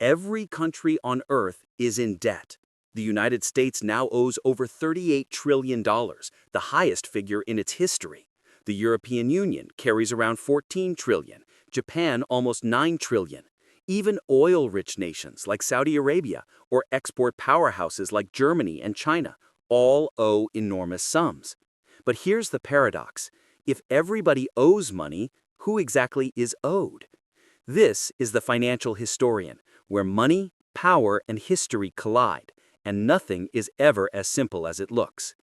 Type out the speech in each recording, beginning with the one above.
Every country on Earth is in debt. The United States now owes over $38 trillion, the highest figure in its history. The European Union carries around $14 trillion, Japan almost $9 trillion. Even oil-rich nations like Saudi Arabia or export powerhouses like Germany and China all owe enormous sums. But here's the paradox. If everybody owes money, who exactly is owed? This is the Financial Historian, where money, power, and history collide, and nothing is ever as simple as it looks.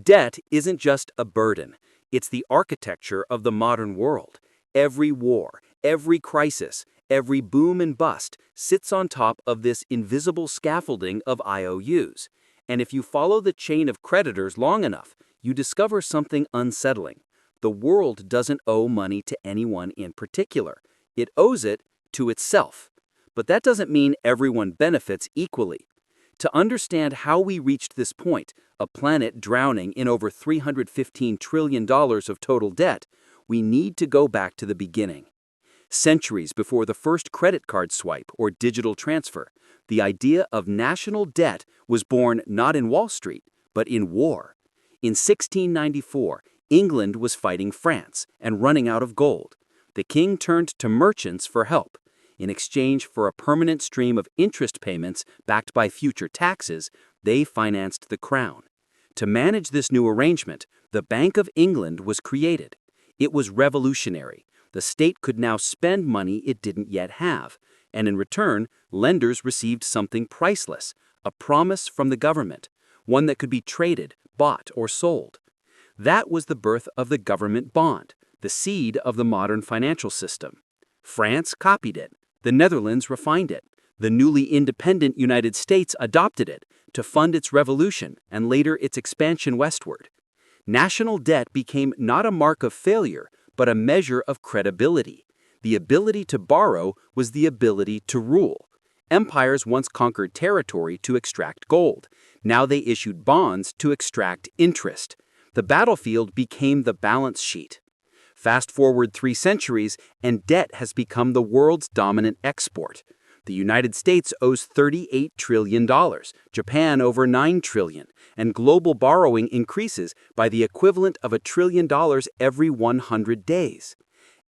Debt isn't just a burden, it's the architecture of the modern world. Every war, every crisis, every boom and bust sits on top of this invisible scaffolding of IOUs. And if you follow the chain of creditors long enough, you discover something unsettling. The world doesn't owe money to anyone in particular. It owes it to itself. But that doesn't mean everyone benefits equally. To understand how we reached this point, a planet drowning in over $315 trillion of total debt, we need to go back to the beginning. Centuries before the first credit card swipe or digital transfer, the idea of national debt was born not in Wall Street, but in war. In 1694, England was fighting France and running out of gold. The king turned to merchants for help. In exchange for a permanent stream of interest payments backed by future taxes, they financed the crown. To manage this new arrangement, the Bank of England was created. It was revolutionary. The state could now spend money it didn't yet have, and in return, lenders received something priceless, a promise from the government, one that could be traded, bought, or sold. That was the birth of the government bond, the seed of the modern financial system. France copied it. The Netherlands refined it. The newly independent United States adopted it to fund its revolution and later its expansion westward. National debt became not a mark of failure, but a measure of credibility. The ability to borrow was the ability to rule. Empires once conquered territory to extract gold. Now they issued bonds to extract interest. The battlefield became the balance sheet. Fast forward 3 centuries, and debt has become the world's dominant export. The United States owes $38 trillion, Japan over $9 trillion, and global borrowing increases by the equivalent of $1 trillion every 100 days.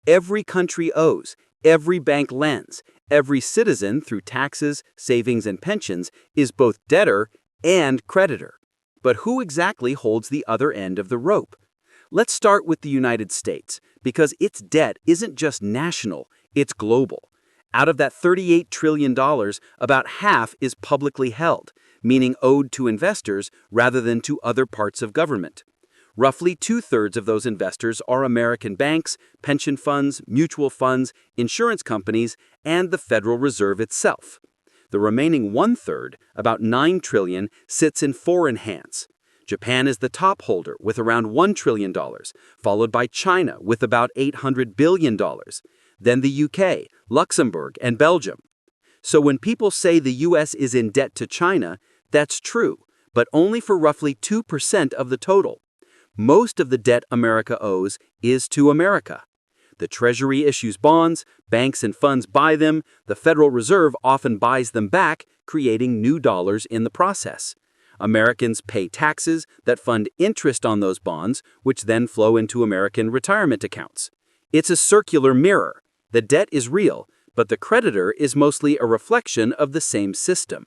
Every country owes, every bank lends, every citizen through taxes, savings, and pensions is both debtor and creditor. But who exactly holds the other end of the rope? Let's start with the United States, because its debt isn't just national, it's global. Out of that $38 trillion, about half is publicly held, meaning owed to investors rather than to other parts of government. Roughly 2/3 of those investors are American banks, pension funds, mutual funds, insurance companies, and the Federal Reserve itself. The remaining 1/3, about $9 trillion, sits in foreign hands. Japan is the top holder with around $1 trillion, followed by China with about $800 billion, then the UK, Luxembourg, and Belgium. So when people say the US is in debt to China, that's true, but only for roughly 2% of the total. Most of the debt America owes is to America. The Treasury issues bonds, banks and funds buy them, the Federal Reserve often buys them back, creating new dollars in the process. Americans pay taxes that fund interest on those bonds, which then flow into American retirement accounts. It's a circular mirror. The debt is real, but the creditor is mostly a reflection of the same system.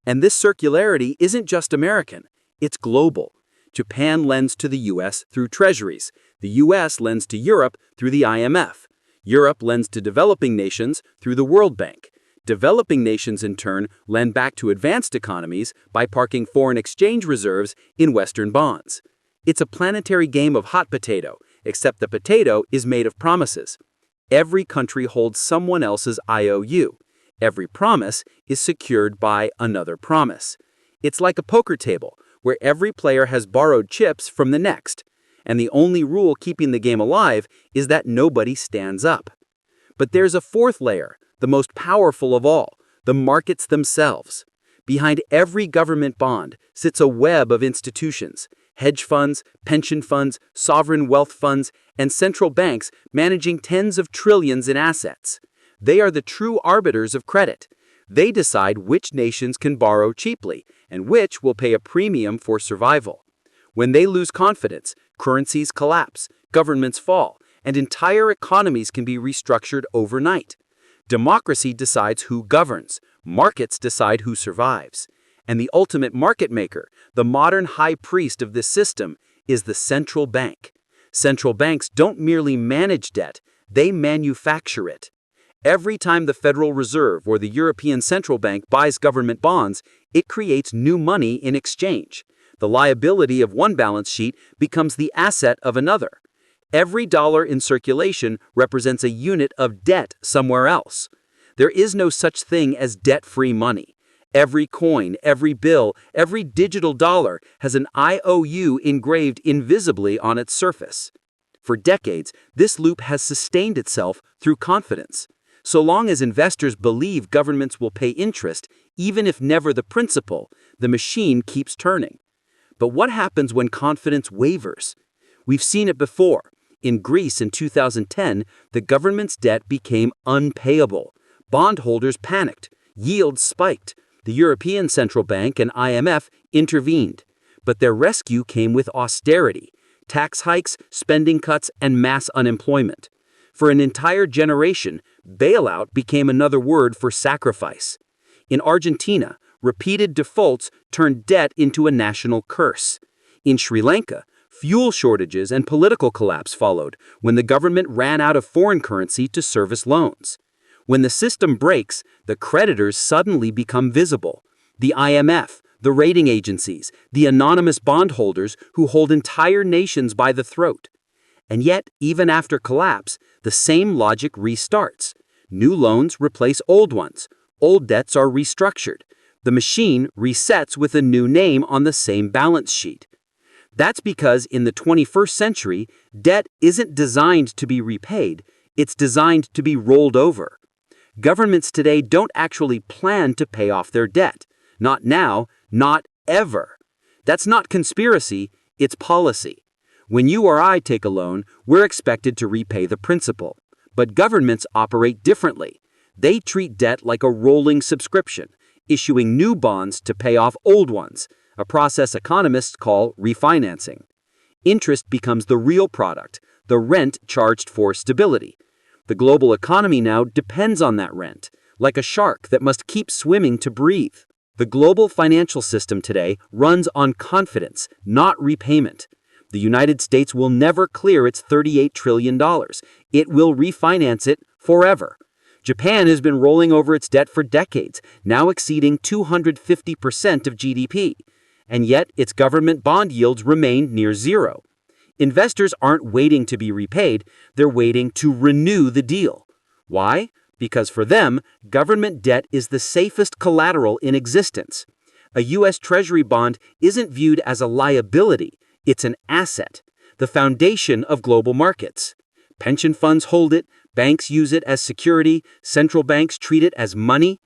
And this circularity isn't just American, it's global. Japan lends to the US through treasuries. The US lends to Europe through the IMF. Europe lends to developing nations through the World Bank. Developing nations, in turn, lend back to advanced economies by parking foreign exchange reserves in Western bonds. It's a planetary game of hot potato, except the potato is made of promises. Every country holds someone else's IOU. Every promise is secured by another promise. It's like a poker table, where every player has borrowed chips from the next, and the only rule keeping the game alive is that nobody stands up. But there's a fourth layer, the most powerful of all, the markets themselves. Behind every government bond sits a web of institutions, hedge funds, pension funds, sovereign wealth funds, and central banks managing tens of trillions in assets. They are the true arbiters of credit. They decide which nations can borrow cheaply and which will pay a premium for survival. When they lose confidence, currencies collapse, governments fall, and entire economies can be restructured overnight. Democracy decides who governs, markets decide who survives. And the ultimate market maker, the modern high priest of this system, is the central bank. Central banks don't merely manage debt, they manufacture it. Every time the Federal Reserve or the European Central Bank buys government bonds, it creates new money in exchange. The liability of one balance sheet becomes the asset of another. Every dollar in circulation represents a unit of debt somewhere else. There is no such thing as debt-free money. Every coin, every bill, every digital dollar has an IOU engraved invisibly on its surface. For decades, this loop has sustained itself through confidence. So long as investors believe governments will pay interest, even if never the principal, the machine keeps turning. But what happens when confidence wavers? We've seen it before. In Greece in 2010, the government's debt became unpayable. Bondholders panicked. Yields spiked. The European Central Bank and IMF intervened. But their rescue came with austerity, tax hikes, spending cuts, and mass unemployment. For an entire generation, bailout became another word for sacrifice. In Argentina, repeated defaults turned debt into a national curse. In Sri Lanka, fuel shortages and political collapse followed when the government ran out of foreign currency to service loans. When the system breaks, the creditors suddenly become visible. The IMF, the rating agencies, the anonymous bondholders who hold entire nations by the throat. And yet, even after collapse, the same logic restarts. New loans replace old ones. Old debts are restructured. The machine resets with a new name on the same balance sheet. That's because in the 21st century, debt isn't designed to be repaid, it's designed to be rolled over. Governments today don't actually plan to pay off their debt. Not now, not ever. That's not conspiracy, it's policy. When you or I take a loan, we're expected to repay the principal. But governments operate differently. They treat debt like a rolling subscription, issuing new bonds to pay off old ones, a process economists call refinancing. Interest becomes the real product, the rent charged for stability. The global economy now depends on that rent, like a shark that must keep swimming to breathe. The global financial system today runs on confidence, not repayment. The United States will never clear its $38 trillion. It will refinance it forever. Japan has been rolling over its debt for decades, now exceeding 250% of GDP. And yet, its government bond yields remain near zero. Investors aren't waiting to be repaid, they're waiting to renew the deal. Why? Because for them, government debt is the safest collateral in existence. A U.S. Treasury bond isn't viewed as a liability. It's an asset, the foundation of global markets. Pension funds hold it, banks use it as security, central banks treat it as money.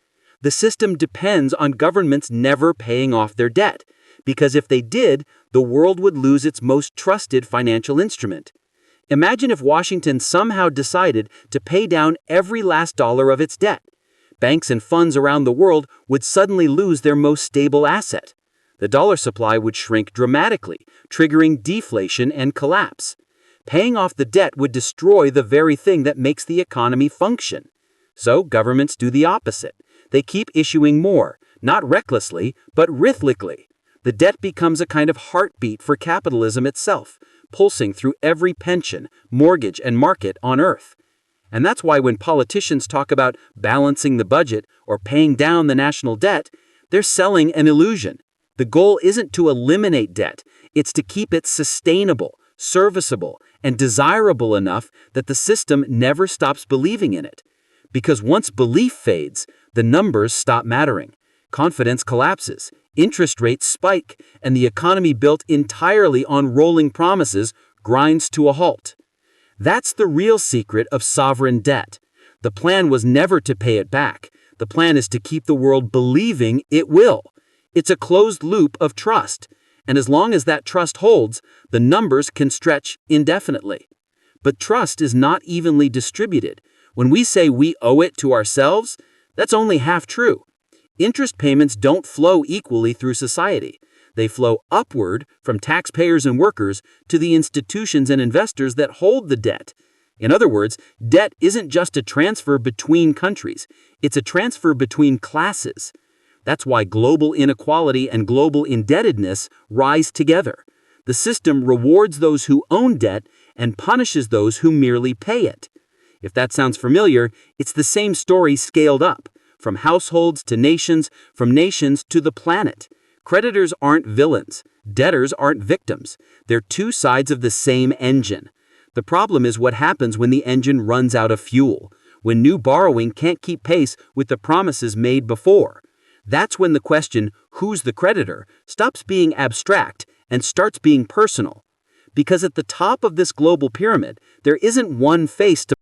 The system depends on governments never paying off their debt, because if they did, the world would lose its most trusted financial instrument. Imagine if Washington somehow decided to pay down every last dollar of its debt. Banks and funds around the world would suddenly lose their most stable asset. The dollar supply would shrink dramatically, triggering deflation and collapse. Paying off the debt would destroy the very thing that makes the economy function. So governments do the opposite. They keep issuing more, not recklessly, but rhythmically. The debt becomes a kind of heartbeat for capitalism itself, pulsing through every pension, mortgage, and market on Earth. And that's why when politicians talk about balancing the budget or paying down the national debt, they're selling an illusion. The goal isn't to eliminate debt, it's to keep it sustainable, serviceable, and desirable enough that the system never stops believing in it. Because once belief fades, the numbers stop mattering. Confidence collapses, interest rates spike, and the economy built entirely on rolling promises grinds to a halt. That's the real secret of sovereign debt. The plan was never to pay it back. The plan is to keep the world believing it will. It's a closed loop of trust, and as long as that trust holds, the numbers can stretch indefinitely. But trust is not evenly distributed. When we say we owe it to ourselves, that's only half true. Interest payments don't flow equally through society. They flow upward from taxpayers and workers to the institutions and investors that hold the debt. In other words, debt isn't just a transfer between countries, it's a transfer between classes. That's why global inequality and global indebtedness rise together. The system rewards those who own debt and punishes those who merely pay it. If that sounds familiar, it's the same story scaled up, from households to nations, from nations to the planet. Creditors aren't villains. Debtors aren't victims. They're two sides of the same engine. The problem is what happens when the engine runs out of fuel, when new borrowing can't keep pace with the promises made before. That's when the question, who's the creditor, stops being abstract and starts being personal. Because at the top of this global pyramid, there isn't one face to